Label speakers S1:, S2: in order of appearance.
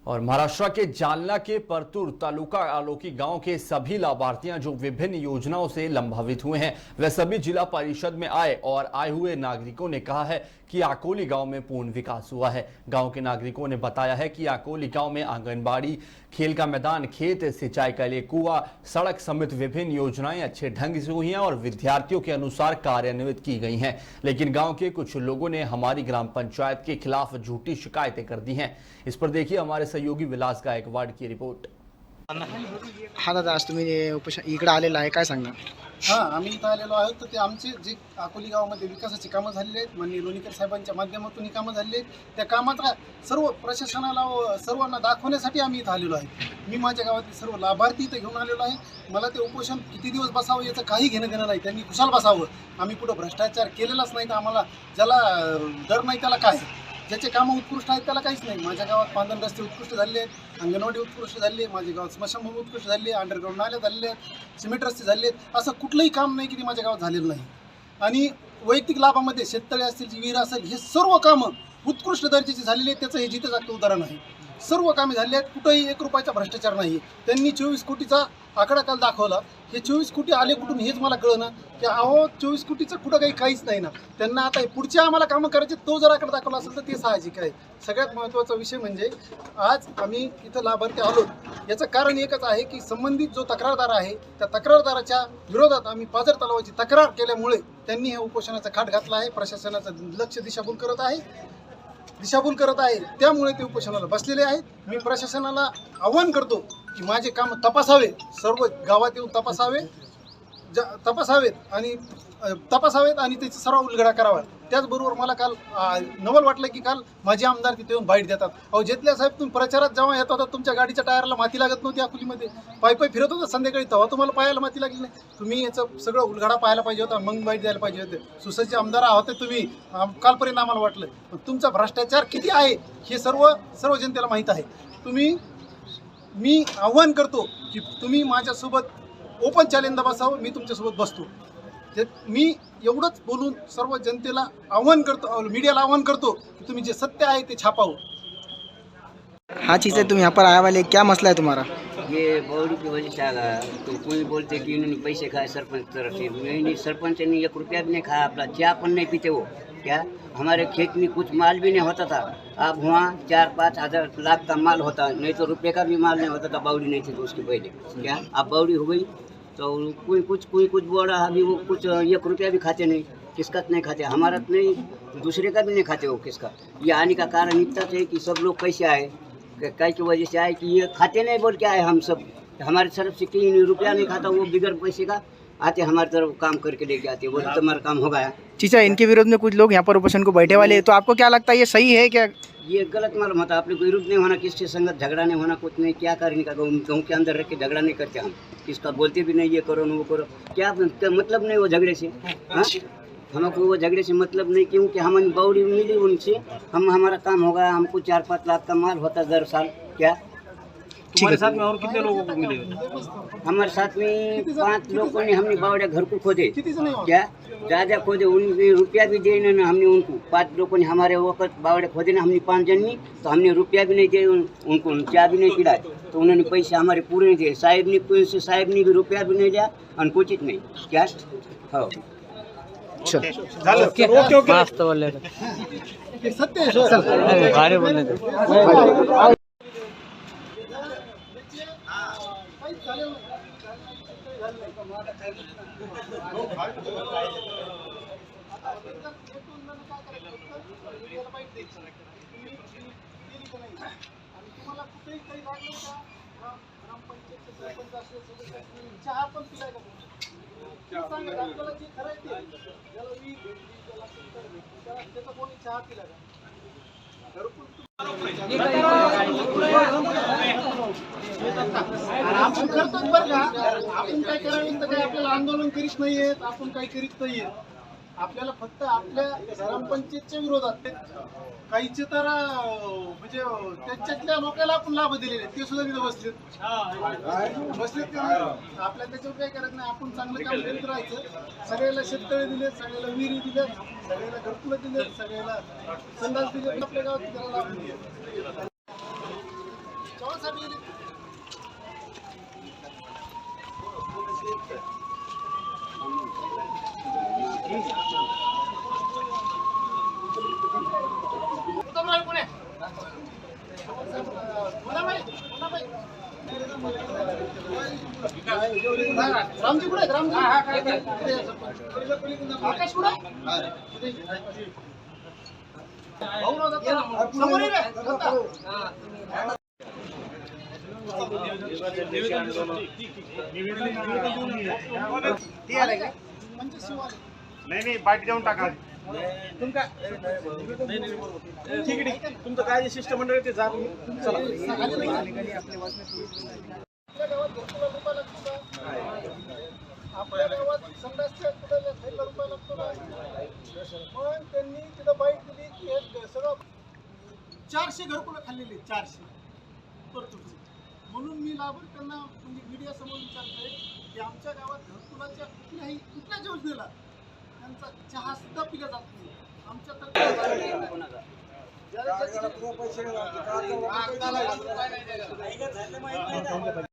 S1: और महाराष्ट्र के जालना के परतूर तालुका आलोकी गांव के सभी लाभार्थियां जो विभिन्न योजनाओं से लाभान्वित हुए हैं वे सभी जिला परिषद में आए और आए हुए नागरिकों ने कहा है कि आकोली गांव में पूर्ण विकास हुआ है। गांव के नागरिकों ने बताया है कि आकोली गांव में आंगनबाड़ी, खेल का मैदान, खेत सिंचाई के लिए कुआं, सड़क समेत विभिन्न योजनाएं अच्छे ढंग से हुई हैं और विद्यार्थियों के अनुसार कार्यान्वित की गई हैं। लेकिन गांव के कुछ लोगों ने हमारी ग्राम पंचायत के खिलाफ झूठी शिकायतें कर दी हैं। इस पर देखिए हमारे सहयोगी विलास गायकवाड़ की रिपोर्ट।
S2: हा दादा, आज तुम्ही इकडे आलेला आहे, काय सांगणार?
S3: हां, आम्ही इथं आलेलो आहोत तर ते आमचे जे अकोली गावामध्ये विकासाची कामं झालेली आहेत, माननीय लोणीकर साहेबांच्या माध्यमातून ही कामं झालेली आहेत, त्या कामाचा सर्व प्रशासनाला व सर्वांना दाखवण्यासाठी आम्ही इथं आलेलो आहे। मी माझ्या गावातील सर्व लाभार्थी इथं घेऊन आलेलो आहे। मला ते उपोषण किती दिवस बसावं याचं काही घेणं देणं नाही, त्यांनी कुशाल बसावं। आम्ही कुठं भ्रष्टाचार केलेलाच नाही, तर आम्हाला ज्याला डर नाही त्याला काय, ज्याचे कामं उत्कृष्ट आहेत त्याला काहीच नाही। माझ्या गावात पांदन रस्ते उत्कृष्ट झाले आहेत, अंगणवाडी उत्कृष्ट झाली आहे, माझ्या गावात स्मशानभूमी उत्कृष्ट झाली आहे, अंडरग्राऊंड नाल्या झालेले आहेत, सिमेंट रस्ते झाले आहेत। असं कुठलंही काम नाही की ते माझ्या गावात झालेलं नाही। आणि वैयक्तिक लाभामध्ये शेततळे असतील, विहीर असेल, हे सर्व कामं उत्कृष्ट दर्जाची झालेली आहेत। त्याचं हे जिथं जागतं उदाहरण आहे। सर्व कामे झाली आहेत, कुठंही 1 रुपयाचा भ्रष्टाचार नाही। त्यांनी 24 कोटीचा आकडा काल दाखवला। हे 24 कोटी आले कुठून हेच मला कळलं की अहो 24 कोटीचं कुठं काहीच नाही ना। त्यांना आता पुढच्या आम्हाला कामं करायचे, तो जर आकडा दाखवला असेल तर ते साहजिक आहे। सगळ्यात महत्त्वाचा विषय म्हणजे आज आम्ही इथं लाभार्थी आलो, याचं कारण एकच आहे की संबंधित जो तक्रारदार आहे त्या तक्रारदाराच्या विरोधात आम्ही पाझर तलावाची तक्रार केल्यामुळे त्यांनी हे उपोषणाचा खाट घातला आहे। प्रशासनाचं लक्ष दिशाभूल करत आहे, त्यामुळे ते उपोषणाला बसलेले आहेत। मी प्रशासनाला आव्हान करतो की माझे काम तपासावे, सर्व गावात येऊन तपासावेत आणि त्याचा सर्व उलगडा करावा। त्याचबरोबर मला काल नवल वाटलं की काल माझे आमदार तिथे येऊन बाईट देतात। अहो जेतल्या साहेब, तुम्ही प्रचारात जेव्हा येत होता तुमच्या गाडीच्या टायरला माती लागत नव्हती अकोलीमध्ये, पायी फिरत होता संध्याकाळी, तेव्हा तुम्हाला पायाला माती लागली नाही? तुम्ही याचं सगळं उलगडा पाहायला पाहिजे होता, मग बाईट द्यायला पाहिजे होते। सुसज्ज आमदार होते तुम्ही, कालपर्यंत आम्हाला वाटलं, पण तुमचा भ्रष्टाचार किती आहे हे सर्व जनतेला माहीत आहे। मी आव्हान करतो की तुम्ही माझ्यासोबत ओपन चॅलेंजला बसावं, मी तुमच्यासोबत बसतो। मी एवढंच बोलून सर्व जनतेला आव्हान करतो, मीडियाला आव्हान करतो कि तुम्ही जे सत्य आहे ते छापाओ।
S2: हाँ चीज़ है, तुम यहाँ पर आया वाले, क्या मसला है तुम्हारा?
S4: ये बॉडी की वजह से आगा। तो कोई बोलते कि इन्होंने पैसे खाए सरपंच तरफ से, नहीं, सरपंच ने 1 रुपया भी नहीं खाया, अपना चाय पण नहीं पीते वो। क्या हमारे खेत में कुछ माल भी नहीं होता था, अब वहाँ 4-5 हज़ार लाख का माल होता, नहीं तो रुपये का भी माल नहीं होता था। बावड़ी नहीं थी तो उसके पहले क्या अब बावड़ी हो गई, तो कोई कुछ बोल रहा, अभी वो कुछ 1 रुपया भी खाते नहीं, किसका नहीं खाते, हमारा तो नहीं, दूसरे का भी नहीं खाते वो किसका। ये आने का कारण इतना है कि सब लोग कैसे आए, कई की वजह से आए कि ये खाते नहीं बोल के आए। हम सब हमारे तरफ से 3 रुपया नहीं खाता, वो बिगर पैसे का आते हमारी तरफ काम करके लेके आते, बोले तुम्हारा काम हो गया।
S2: चीचा, इनके विरोध में कुछ लोग यहाँ पर उपोषण को बैठे वाले हैं, तो आपको क्या लगता है ये सही है क्या?
S4: ये गलत मालूम होता, अपने को विरुद्ध नहीं होना, किसके संगत झगड़ा नहीं होना, कुछ नहीं, क्या करने का। गाँव के अंदर रख के झगड़ा नहीं करते हम, किसका बोलते भी नहीं ये करो न वो करो, क्या मतलब नहीं वो झगड़े से। हाँ, हमको वो झगड़े से मतलब नहीं, क्योंकि हमें बावड़ी मिली उनसे, हमारा काम हो गया। हमको 4-5 लाख का माल होता दर साल। क्या
S5: तुम्हारे साथ में और कितने लोगों को मिले?
S4: हमारे साथ में 5 लोगों ने हमने बावड़े घर को खोदे, क्या ज़्यादा खोदे, उनके रुपया भी दिए ना हमने उनको। 5 लोगों ने हमारे वक्त बावड़े खोदे ना, हमने 5 जन ने, तो हमने रुपया भी नहीं दिए उनको, चाय भी नहीं पिलाए, तो उन्होंने पैसे हमारे पूरे नहीं दिए। साहेब ने भी रुपया भी नहीं दिया, अनुचित नहीं। क्या हो
S3: सत्य चहा पण पिलाय त्याचा कोणी चहा पिला आपण करतोच बरं का। आपण काय करायला तर काय आपल्याला आंदोलन करीत नाहीयेत, आपण काय करीत नाहीयेत। आपल्याला फक्त आपल्या ग्रामपंचायतच्या विरोधात काहीचे तर म्हणजे त्याच्यातल्या लोकांना आपण लाभ दिलेले, ते सुद्धा तिथे बसलेत आपल्या त्याच्यावर काय करत नाही। आपण चांगलं काम करीत राहायचं। सगळ्याला शेततळे दिले, सगळ्याला विहिरी दिले, सगळ्याला घरकुलं दिले, सगळ्याला संडास दिले, आपल्या गावात त्याला लाभ दिले। रामजी कुठे आहेत? रामजी आकाश कुठे समोर ये रे.
S5: नाही बाईट देऊन टाका. ठीक आहे तुमचं काय शिष्टमंडळ ते जा चला.
S3: आपल्या गावात संडासच्या कुठे खायला रुपये लागतो ना. मग त्यांनी तिथं बाईट दिली की हे सगळं 400 घरकुलं खाल्लेली 400 परतूरची. म्हणून मी लाभून त्यांना म्हणजे मीडिया समोर विचारतोय की आमच्या गावात घरकुलाच्या कुठल्याच योजनेला त्यांचा चहा सुद्धा पिला जात नाही. आमच्या तर